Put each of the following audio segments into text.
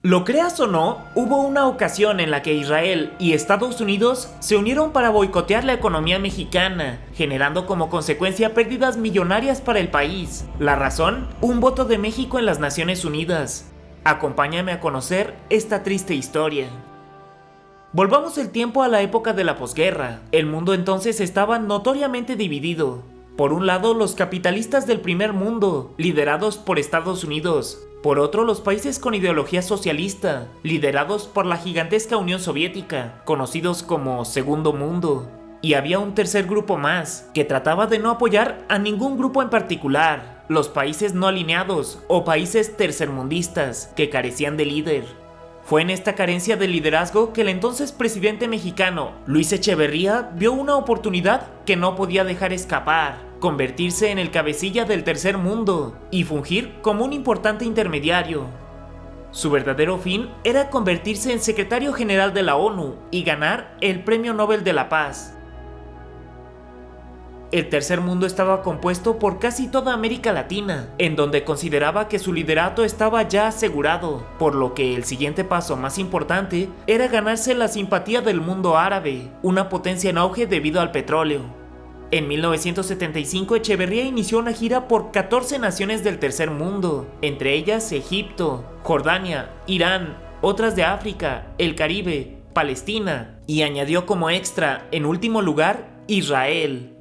Lo creas o no, hubo una ocasión en la que Israel y Estados Unidos se unieron para boicotear la economía mexicana, generando como consecuencia pérdidas millonarias para el país. La razón, un voto de México en las Naciones Unidas. Acompáñame a conocer esta triste historia. Volvamos el tiempo a la época de la posguerra. El mundo entonces estaba notoriamente dividido. Por un lado, los capitalistas del primer mundo, liderados por Estados Unidos. Por otro, los países con ideología socialista, liderados por la gigantesca Unión Soviética, conocidos como Segundo Mundo. Y había un tercer grupo más, que trataba de no apoyar a ningún grupo en particular, los países no alineados o países tercermundistas, que carecían de líder. Fue en esta carencia de liderazgo que el entonces presidente mexicano, Luis Echeverría, vio una oportunidad que no podía dejar escapar: convertirse en el cabecilla del tercer mundo y fungir como un importante intermediario. Su verdadero fin era convertirse en secretario general de la ONU y ganar el Premio Nobel de la Paz. El tercer mundo estaba compuesto por casi toda América Latina, en donde consideraba que su liderato estaba ya asegurado, por lo que el siguiente paso más importante era ganarse la simpatía del mundo árabe, una potencia en auge debido al petróleo. En 1975, Echeverría inició una gira por 14 naciones del tercer mundo, entre ellas Egipto, Jordania, Irán, otras de África, el Caribe, Palestina, y añadió como extra, en último lugar, Israel.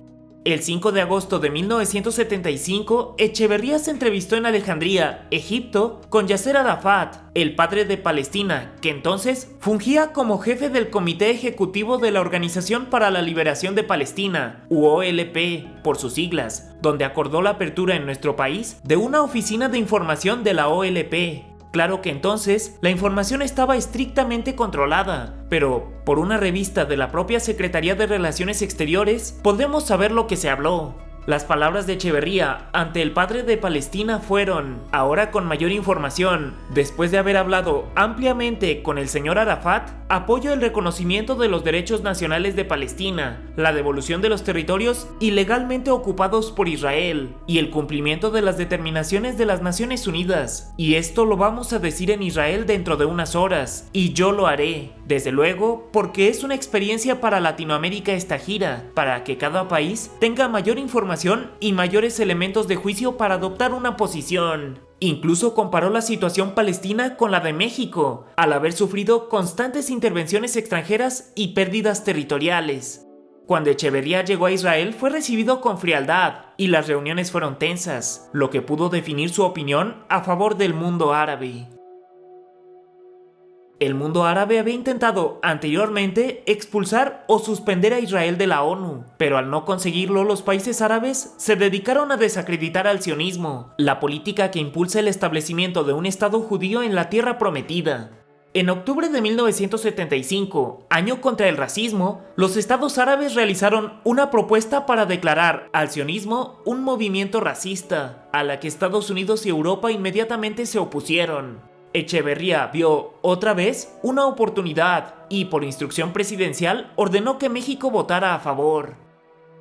El 5 de agosto de 1975, Echeverría se entrevistó en Alejandría, Egipto, con Yasser Arafat, el padre de Palestina, que entonces fungía como jefe del Comité Ejecutivo de la Organización para la Liberación de Palestina, UOLP, por sus siglas, donde acordó la apertura en nuestro país de una oficina de información de la OLP. Claro que entonces la información estaba estrictamente controlada, pero por una revista de la propia Secretaría de Relaciones Exteriores podemos saber lo que se habló. Las palabras de Echeverría ante el padre de Palestina fueron: ahora con mayor información, después de haber hablado ampliamente con el señor Arafat, apoyo el reconocimiento de los derechos nacionales de Palestina, la devolución de los territorios ilegalmente ocupados por Israel y el cumplimiento de las determinaciones de las Naciones Unidas. Y esto lo vamos a decir en Israel dentro de unas horas, y yo lo haré. Desde luego, porque es una experiencia para Latinoamérica esta gira, para que cada país tenga mayor información y mayores elementos de juicio para adoptar una posición. Incluso comparó la situación palestina con la de México, al haber sufrido constantes intervenciones extranjeras y pérdidas territoriales. Cuando Echeverría llegó a Israel fue recibido con frialdad y las reuniones fueron tensas, lo que pudo definir su opinión a favor del mundo árabe. El mundo árabe había intentado anteriormente expulsar o suspender a Israel de la ONU, pero al no conseguirlo, los países árabes se dedicaron a desacreditar al sionismo, la política que impulsa el establecimiento de un Estado judío en la Tierra Prometida. En octubre de 1975, año contra el racismo, los estados árabes realizaron una propuesta para declarar al sionismo un movimiento racista, a la que Estados Unidos y Europa inmediatamente se opusieron. Echeverría vio, otra vez, una oportunidad y, por instrucción presidencial, ordenó que México votara a favor.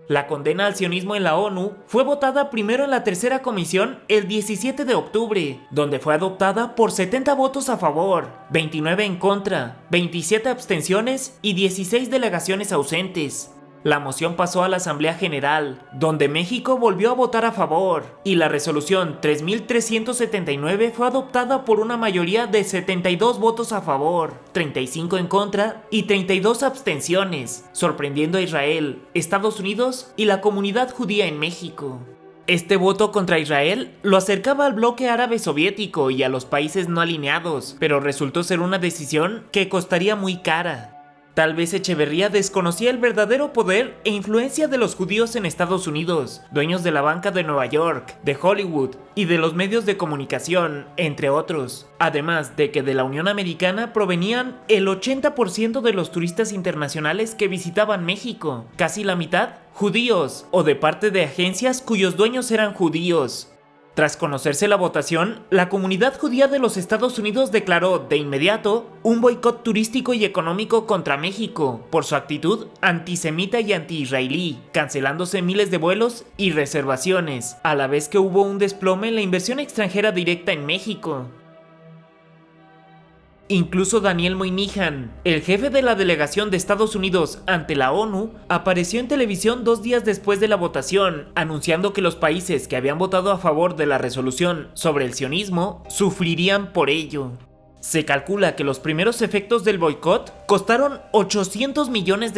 La condena al sionismo en la ONU fue votada primero en la tercera comisión el 17 de octubre, donde fue adoptada por 70 votos a favor, 29 en contra, 27 abstenciones y 16 delegaciones ausentes. La moción pasó a la Asamblea General, donde México volvió a votar a favor, y la resolución 3379 fue adoptada por una mayoría de 72 votos a favor, 35 en contra y 32 abstenciones, sorprendiendo a Israel, Estados Unidos y la comunidad judía en México. Este voto contra Israel lo acercaba al bloque árabe soviético y a los países no alineados, pero resultó ser una decisión que costaría muy cara. Tal vez Echeverría desconocía el verdadero poder e influencia de los judíos en Estados Unidos, dueños de la banca de Nueva York, de Hollywood y de los medios de comunicación, entre otros. Además de que de la Unión Americana provenían el 80% de los turistas internacionales que visitaban México, casi la mitad judíos, o de parte de agencias cuyos dueños eran judíos. Tras conocerse la votación, la comunidad judía de los Estados Unidos declaró de inmediato un boicot turístico y económico contra México por su actitud antisemita y anti-israelí, cancelándose miles de vuelos y reservaciones, a la vez que hubo un desplome en la inversión extranjera directa en México. Incluso Daniel Moynihan, el jefe de la delegación de Estados Unidos ante la ONU, apareció en televisión 2 días después de la votación, anunciando que los países que habían votado a favor de la resolución sobre el sionismo sufrirían por ello. Se calcula que los primeros efectos del boicot costaron $800 millones.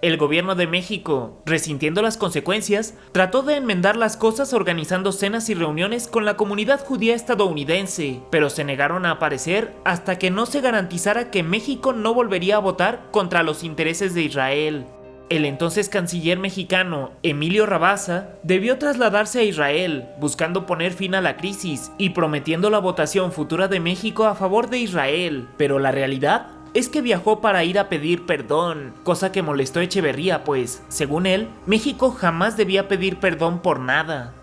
El gobierno de México, resintiendo las consecuencias, trató de enmendar las cosas organizando cenas y reuniones con la comunidad judía estadounidense, pero se negaron a aparecer hasta que no se garantizara que México no volvería a votar contra los intereses de Israel. El entonces canciller mexicano, Emilio Rabasa, debió trasladarse a Israel, buscando poner fin a la crisis y prometiendo la votación futura de México a favor de Israel, pero la realidad es que viajó para ir a pedir perdón, cosa que molestó a Echeverría, pues, según él, México jamás debía pedir perdón por nada.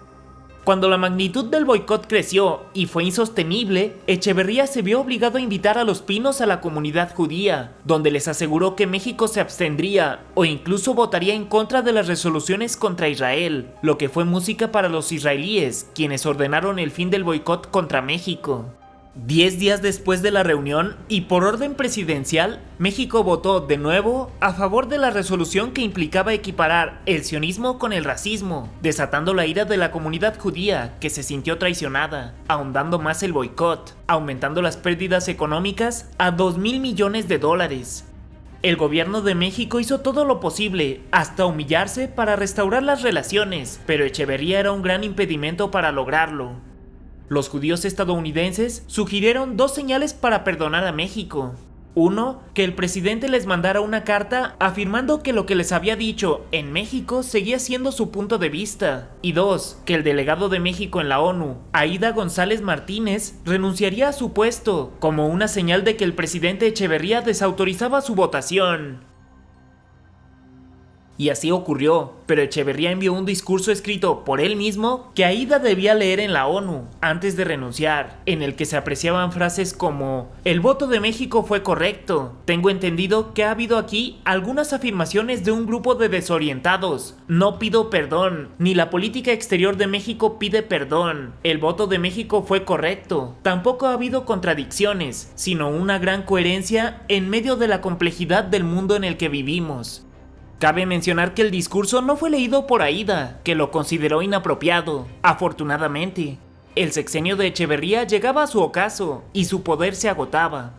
Cuando la magnitud del boicot creció y fue insostenible, Echeverría se vio obligado a invitar a Los Pinos a la comunidad judía, donde les aseguró que México se abstendría o incluso votaría en contra de las resoluciones contra Israel, lo que fue música para los israelíes, quienes ordenaron el fin del boicot contra México. 10 días después de la reunión y por orden presidencial, México votó de nuevo a favor de la resolución que implicaba equiparar el sionismo con el racismo, desatando la ira de la comunidad judía que se sintió traicionada, ahondando más el boicot, aumentando las pérdidas económicas a $2,000 millones. El gobierno de México hizo todo lo posible, hasta humillarse para restaurar las relaciones, pero Echeverría era un gran impedimento para lograrlo. Los judíos estadounidenses sugirieron 2 señales para perdonar a México. 1. Que el presidente les mandara una carta afirmando que lo que les había dicho en México seguía siendo su punto de vista. Y 2. Que el delegado de México en la ONU, Aída González Martínez, renunciaría a su puesto, como una señal de que el presidente Echeverría desautorizaba su votación. Y así ocurrió, pero Echeverría envió un discurso escrito por él mismo que Aída debía leer en la ONU antes de renunciar, en el que se apreciaban frases como: "El voto de México fue correcto. Tengo entendido que ha habido aquí algunas afirmaciones de un grupo de desorientados. No pido perdón, ni la política exterior de México pide perdón. El voto de México fue correcto. Tampoco ha habido contradicciones, sino una gran coherencia en medio de la complejidad del mundo en el que vivimos". Cabe mencionar que el discurso no fue leído por Aída, que lo consideró inapropiado. Afortunadamente, el sexenio de Echeverría llegaba a su ocaso y su poder se agotaba.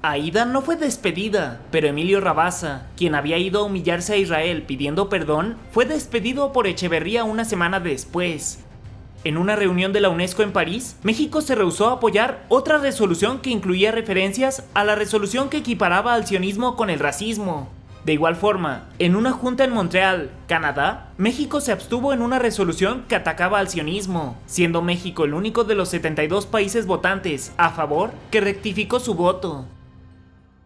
Aída no fue despedida, pero Emilio Rabasa, quien había ido a humillarse a Israel pidiendo perdón, fue despedido por Echeverría una semana después. En una reunión de la UNESCO en París, México se rehusó a apoyar otra resolución que incluía referencias a la resolución que equiparaba al sionismo con el racismo. De igual forma, en una junta en Montreal, Canadá, México se abstuvo en una resolución que atacaba al sionismo, siendo México el único de los 72 países votantes a favor que rectificó su voto.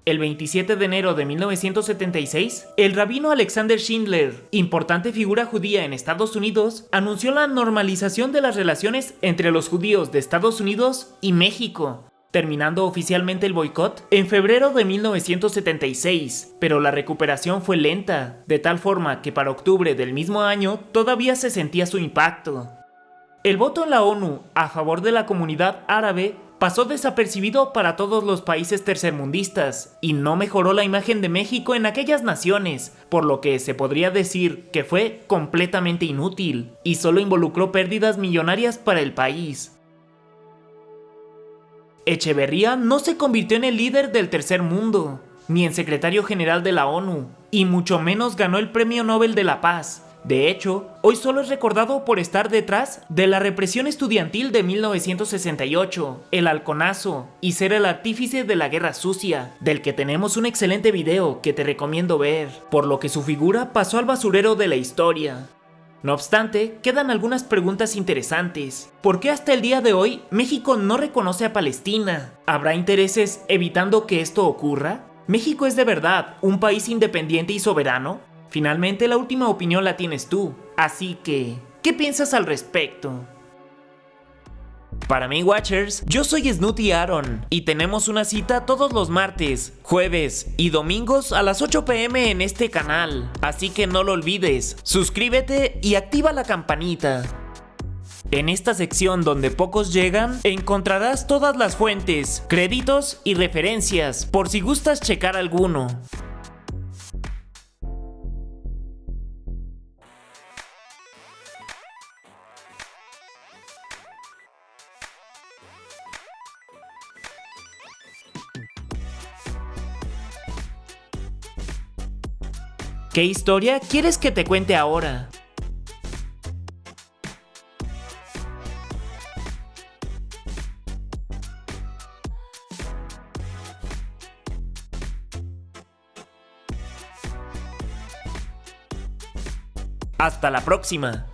El 27 de enero de 1976, el rabino Alexander Schindler, importante figura judía en Estados Unidos, anunció la normalización de las relaciones entre los judíos de Estados Unidos y México, terminando oficialmente el boicot en febrero de 1976, pero la recuperación fue lenta, de tal forma que para octubre del mismo año todavía se sentía su impacto. El voto en la ONU a favor de la comunidad árabe pasó desapercibido para todos los países tercermundistas y no mejoró la imagen de México en aquellas naciones, por lo que se podría decir que fue completamente inútil y solo involucró pérdidas millonarias para el país. Echeverría no se convirtió en el líder del tercer mundo, ni en secretario general de la ONU, y mucho menos ganó el Premio Nobel de la Paz. De hecho, hoy solo es recordado por estar detrás de la represión estudiantil de 1968, el halconazo, y ser el artífice de la Guerra Sucia, del que tenemos un excelente video que te recomiendo ver, por lo que su figura pasó al basurero de la historia. No obstante, quedan algunas preguntas interesantes. ¿Por qué hasta el día de hoy México no reconoce a Palestina? ¿Habrá intereses evitando que esto ocurra? ¿México es de verdad un país independiente y soberano? Finalmente, la última opinión la tienes tú, así que, ¿qué piensas al respecto? Para mí, Watchers, yo soy Snooty Aaron y tenemos una cita todos los martes, jueves y domingos a las 8 p.m. en este canal, así que no lo olvides, suscríbete y activa la campanita. En esta sección donde pocos llegan, encontrarás todas las fuentes, créditos y referencias, por si gustas checar alguno. ¿Qué historia quieres que te cuente ahora? Hasta la próxima.